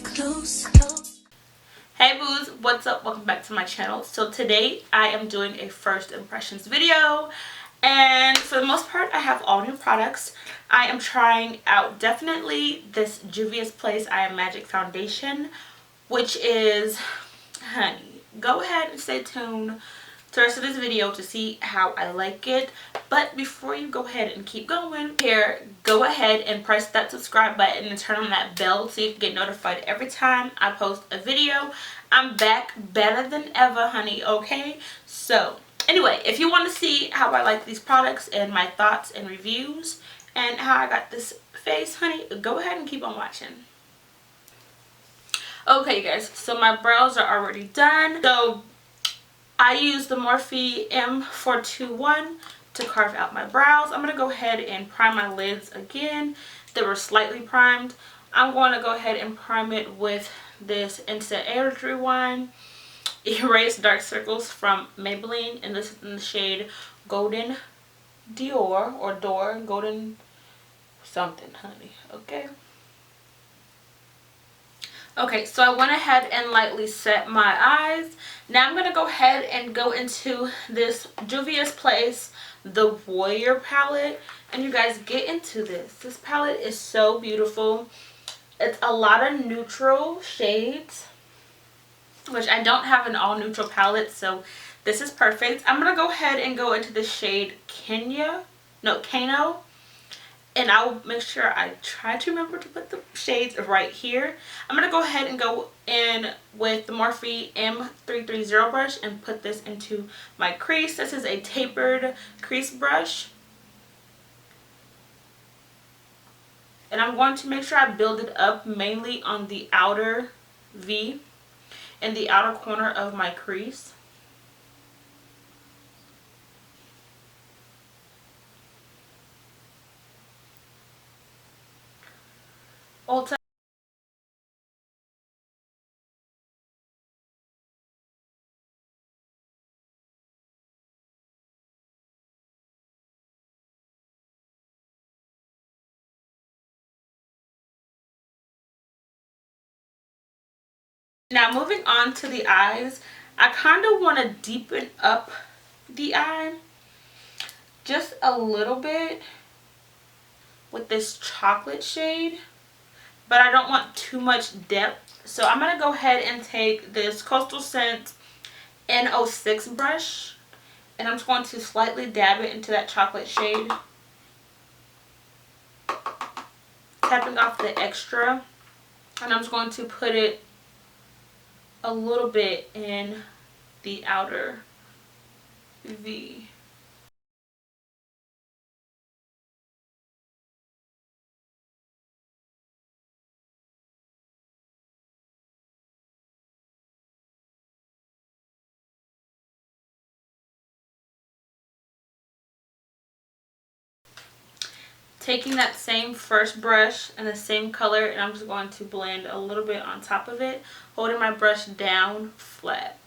close. Hey boos, what's up? Welcome back to my channel. So today I am doing a first impressions video, and for the most part I have all new products. I am trying out definitely this Juvia's Place I Am Magic foundation, which is, honey, go ahead and stay tuned to the rest of this video to see how I like it. But before you go ahead and keep going here, go ahead and press that subscribe button and turn on that bell so you can get notified every time I post a video. I'm back better than ever, honey, okay? So anyway, if you want to see how I like these products and my thoughts and reviews and how I got this face, honey, go ahead and keep on watching. Okay, you guys, so my brows are already done. So I used the Morphe M421 to carve out my brows. I'm going to go ahead and prime my lids again. They were slightly primed. I'm going to go ahead and prime it with this Instant Age Rewind Erase Dark Circles from Maybelline. And this is in the shade Golden Dior or Door. Golden something, honey. Okay. Okay, so I went ahead and lightly set my eyes. Now I'm going to go ahead and go into this Juvia's Place, the Warrior palette. And you guys, get into this. This palette is so beautiful. It's a lot of neutral shades, which I don't have an all neutral palette, so this is perfect. I'm going to go ahead and go into the shade Kano. And I will make sure I try to remember to put the shades right here. I'm going to go ahead and go in with the Morphe M330 brush and put this into my crease. This is a tapered crease brush. And I'm going to make sure I build it up mainly on the outer V in the outer corner of my crease. Now moving on to the eyes, I kind of want to deepen up the eye just a little bit with this chocolate shade, but I don't want too much depth. So I'm going to go ahead and take this Coastal Scent N06 brush, and I'm just going to slightly dab it into that chocolate shade, tapping off the extra, and I'm just going to put it a little bit in the outer V. Taking that same first brush and the same color, and I'm just going to blend a little bit on top of it, holding my brush down flat.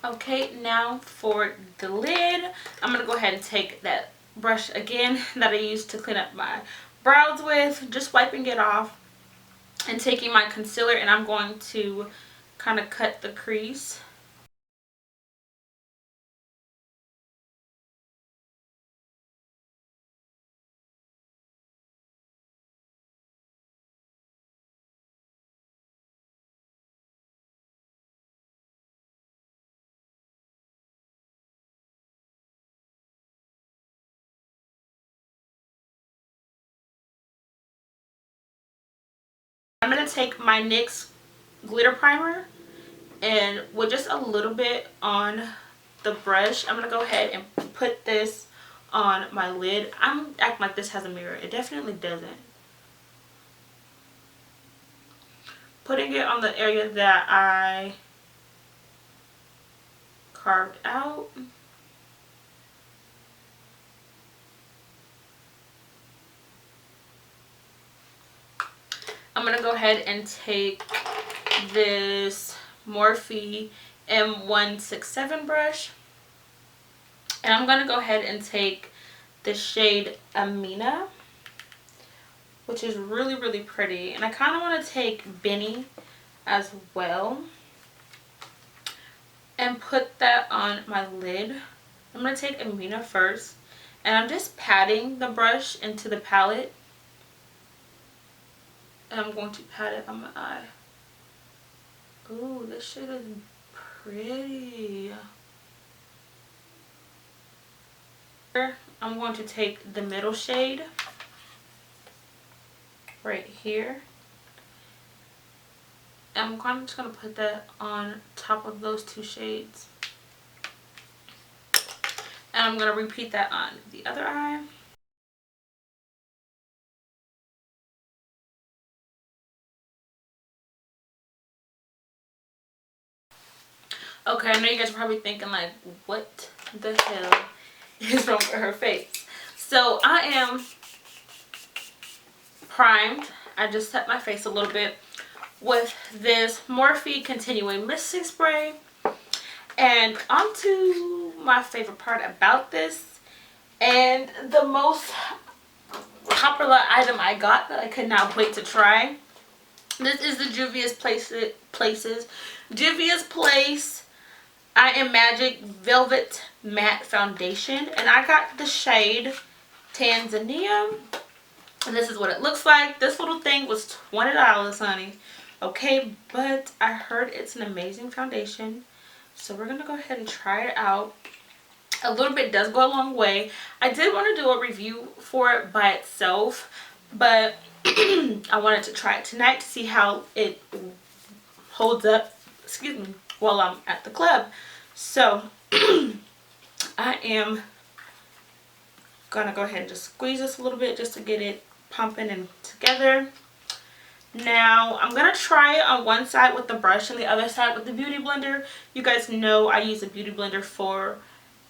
Okay, now for the lid, I'm going to go ahead and take that brush again that I used to clean up my brows with, just wiping it off and taking my concealer, and I'm going to kind of cut the crease. I'm going to take my NYX glitter primer, and with just a little bit on the brush, I'm going to go ahead and put this on my lid. I'm acting like this has a mirror. It definitely doesn't. Putting it on the area that I carved out. I'm going to go ahead and take this Morphe M167 brush. And I'm going to go ahead and take the shade Amina, which is really, really pretty. And I kind of want to take Benny as well and put that on my lid. I'm going to take Amina first. And I'm just patting the brush into the palette. And I'm going to pat it on my eye. Ooh, this shade is pretty. I'm going to take the middle shade right here. I'm just going to put that on top of those two shades. And I'm going to repeat that on the other eye. Okay, I know you guys are probably thinking like, what the hell is wrong with her face? So I am primed. I just set my face a little bit with this Morphe Continuing Misting Spray. And on to my favorite part about this, and the most popular item I got that I could not wait to try. This is the Juvia's Place I Am Magic Velvet Matte Foundation, and I got the shade Tanzania, and this is what it looks like. This little thing was $20, honey. Okay, but I heard it's an amazing foundation, so we're gonna go ahead and try it out. A little bit does go a long way. I did want to do a review for it by itself, but I wanted to try it tonight to see how it holds up, excuse me, while I'm at the club. So I am gonna go ahead and just squeeze this a little bit just to get it pumping and together. Now I'm gonna try it on one side with the brush and the other side with the beauty blender. You guys know I use a beauty blender for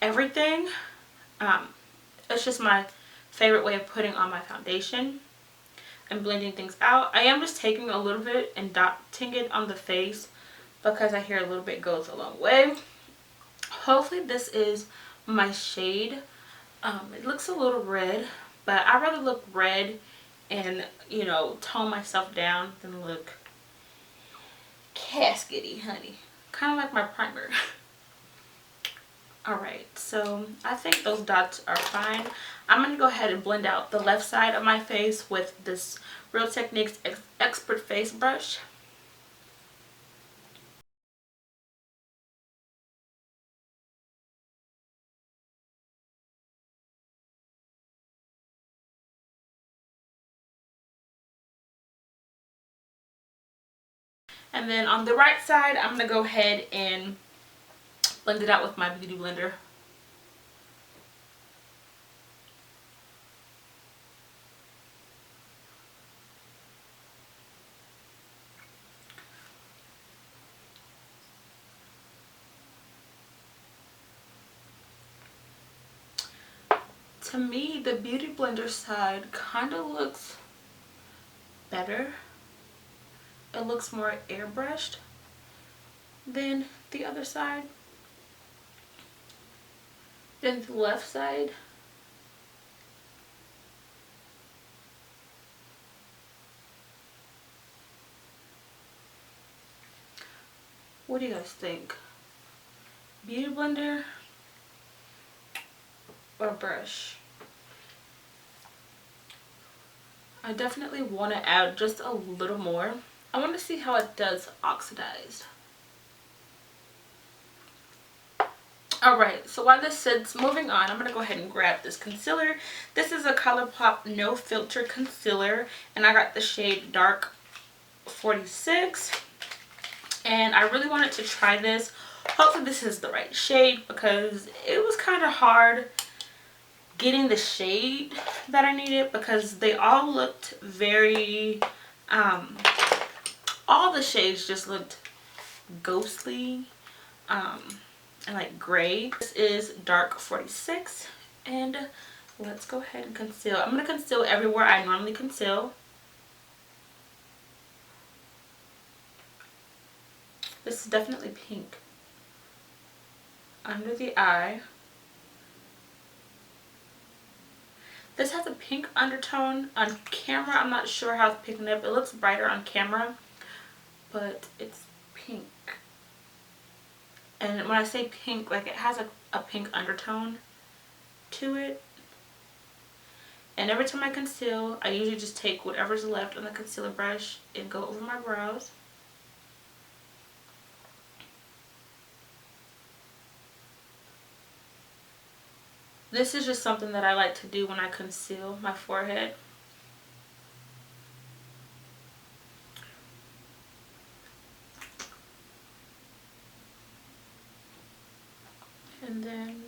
everything. It's just my favorite way of putting on my foundation and blending things out. I am just taking a little bit and dotting it on the face because I hear a little bit goes a long way. Hopefully this is my shade. It looks a little red, but I'd rather look red and, you know, tone myself down than look caskety, honey. Kind of like my primer. Alright, so I think those dots are fine. I'm going to go ahead and blend out the left side of my face with this Real Techniques Expert Face Brush. And then on the right side, I'm going to go ahead and blend it out with my beauty blender. To me, the beauty blender side kind of looks better. It looks more airbrushed than the other side. Then the left side, what do you guys think? Beauty blender or brush? I definitely want to add just a little more. I want to see how it does oxidized. Alright, so while this sits, moving on, I'm going to go ahead and grab this concealer. This is a ColourPop No Filter Concealer, and I got the shade Dark 46. And I really wanted to try this. Hopefully this is the right shade because it was kind of hard getting the shade that I needed because they all looked very, all the shades just looked ghostly and like gray. This is Dark 46, and let's go ahead and conceal. I'm going to conceal everywhere I normally conceal. This is definitely pink. under the eye. This has a pink undertone. On camera, I'm not sure how it's picking up. It looks brighter on camera, but it's pink. And when I say pink, like it has a pink undertone to it. And every time I conceal, I usually just take whatever's left on the concealer brush and go over my brows. This is just something that I like to do when I conceal my forehead. And then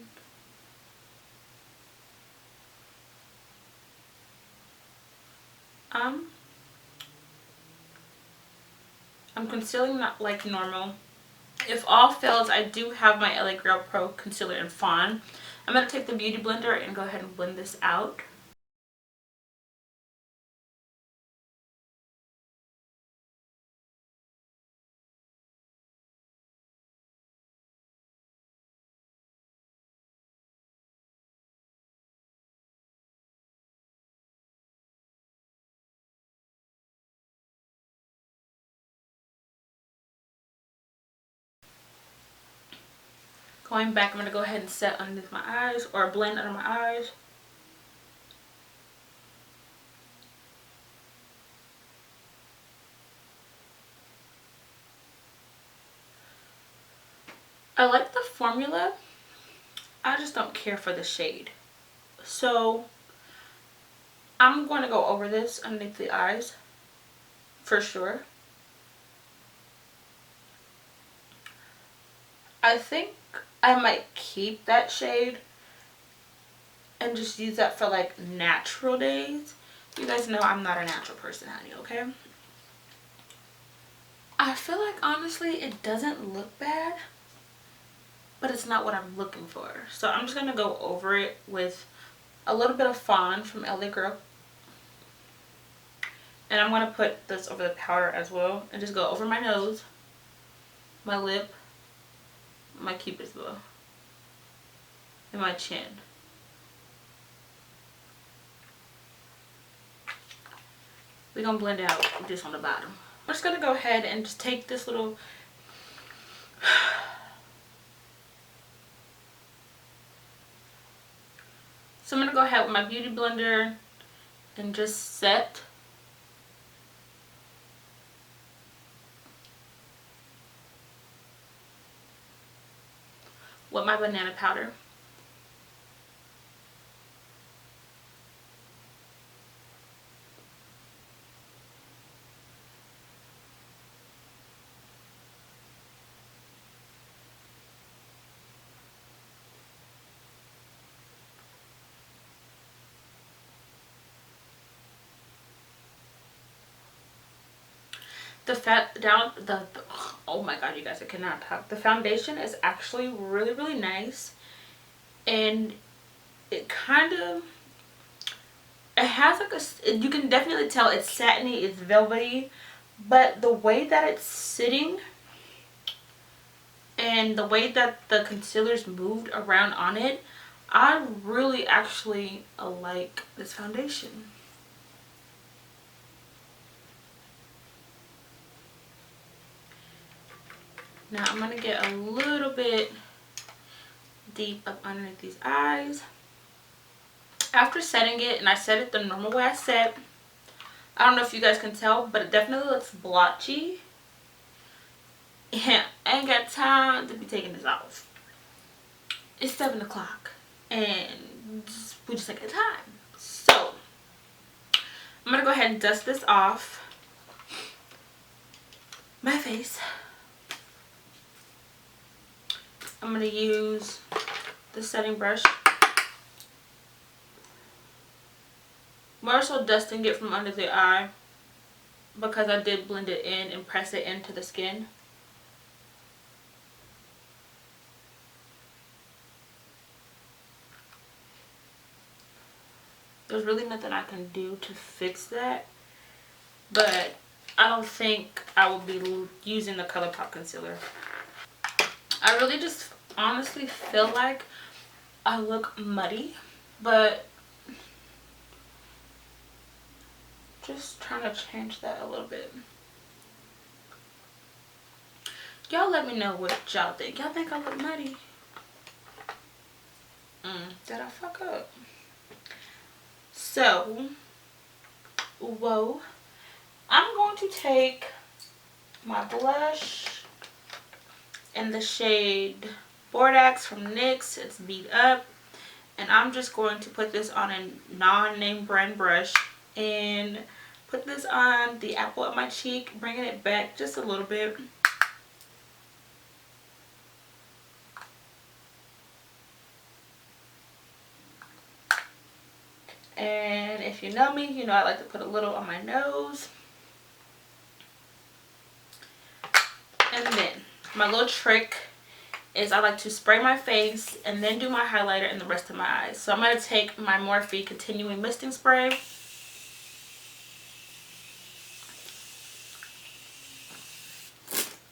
I'm concealing not like normal. If all fails, I do have my LA Girl Pro Concealer in Fawn. I'm going to take the Beauty Blender and go ahead and blend this out. Going back, I'm going to go ahead and set underneath my eyes, or blend under my eyes. I like the formula. I just don't care for the shade. So I'm going to go over this underneath the eyes for sure. I think I might keep that shade and just use that for like natural days. You guys know I'm not a natural person, honey, okay? I feel like honestly it doesn't look bad, but it's not what I'm looking for. So I'm just going to go over it with a little bit of Fawn from LA Girl. And I'm going to put this over the powder as well and just go over my nose, my lip, my cupid's bow, and my chin. We're going to blend out this on the bottom. I'm just going to go ahead and just take this little so I'm going to go ahead with my Beauty Blender and just set with my banana powder. Oh my god, you guys, I cannot talk. The foundation is actually really nice, and it kind of, it has like you can definitely tell it's satiny, it's velvety, but the way that it's sitting and the way that the concealer's moved around on it, I really actually like this foundation. Now I'm going to get a little bit deep up underneath these eyes. After setting it, and I set it the normal way I set, I don't know if you guys can tell, but it definitely looks blotchy. Yeah, I ain't got time to be taking this off. It's 7 o'clock and we just take our time. So I'm going to go ahead and dust this off my face. I'm going to use the setting brush. More so dusting it from under the eye because I did blend it in and press it into the skin. There's really nothing I can do to fix that, but I don't think I will be using the ColourPop concealer. I really just honestly feel like I look muddy, but just trying to change that a little bit. Y'all let me know what y'all think. Y'all think I look muddy? Did I fuck up? So, whoa. I'm going to take my blush in the shade Bordeaux from NYX. It's beat up. And I'm just going to put this on a non-name brand brush and put this on the apple of my cheek, bringing it back just a little bit. And if you know me, you know I like to put a little on my nose. And then my little trick is I like to spray my face and then do my highlighter and the rest of my eyes. So I'm going to take my Morphe Continuing Misting Spray.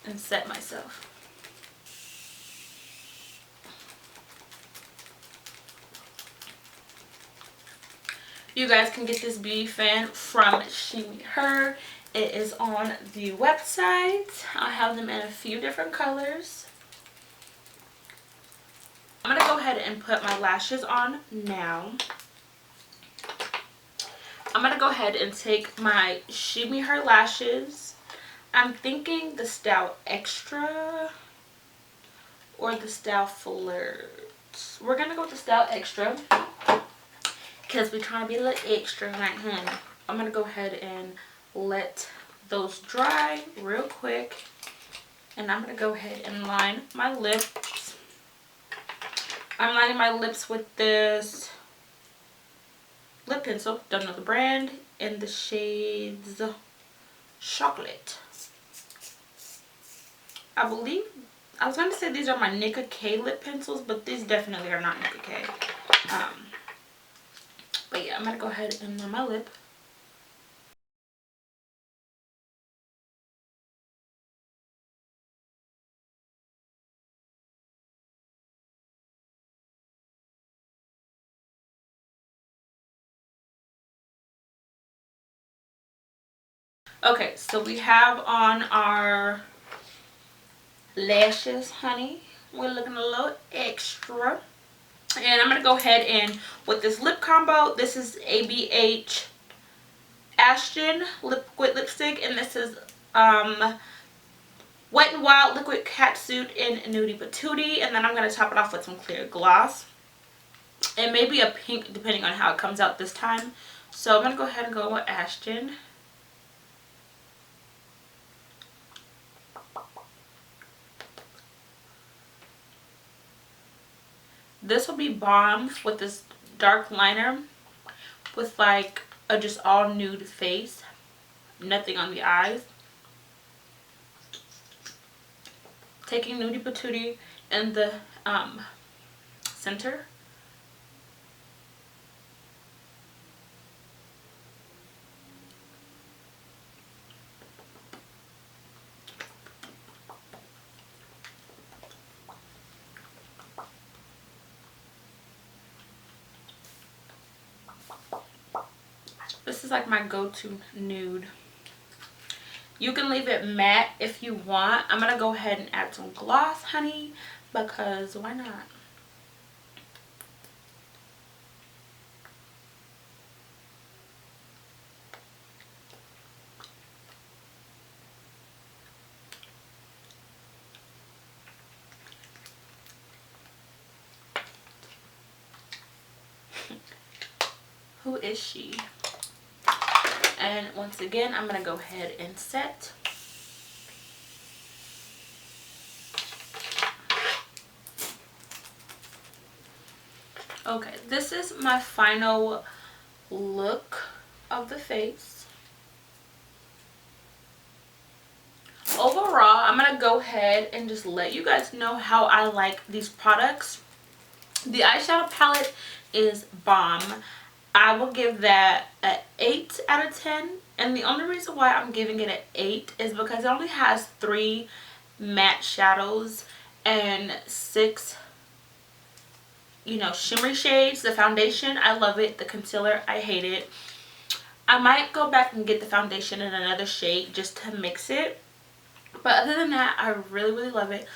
And set myself. You guys can get this beauty fan from She Me Her. It is on the website. I have them in a few different colors. I'm going to go ahead and put my lashes on now. I'm going to go ahead and take my She Me Her lashes. I'm thinking the Style Extra or the Style Flirt. We're going to go with the Style Extra because we're trying to be a little extra like him. I'm going to go ahead and let those dry real quick. And I'm going to go ahead and line my lips. I'm lining my lips with this lip pencil. Don't know the brand. In the shades Chocolate. I believe, I was going to say these are my Nicka K lip pencils, but these definitely are not Nicka K. But yeah, I'm going to go ahead and line my lip. Okay, so we have on our lashes, honey. We're looking a little extra. And I'm going to go ahead and with this lip combo, this is ABH Ashton liquid lipstick, and this is Wet n Wild liquid catsuit in Nudie Patootie. And then I'm going to top it off with some clear gloss. And maybe a pink depending on how it comes out this time. So I'm going to go ahead and go with Ashton. This will be bomb with this dark liner with like a just all nude face. Nothing on the eyes. Taking Nudie Patootie in the center. This is like my go-to nude. You can leave it matte if you want. I'm going to go ahead and add some gloss, honey, because why not? Who is she? And once again, I'm going to go ahead and set. Okay, this is my final look of the face. Overall, I'm going to go ahead and just let you guys know how I like these products. The eyeshadow palette is bomb. I will give that an 8 out of 10. And the only reason why I'm giving it an 8 is because it only has 3 matte shadows. and 6, you know, shimmery shades. The foundation, I love it. The concealer, I hate it. I might go back and get the foundation in another shade just to mix it. But other than that, I really, really love it.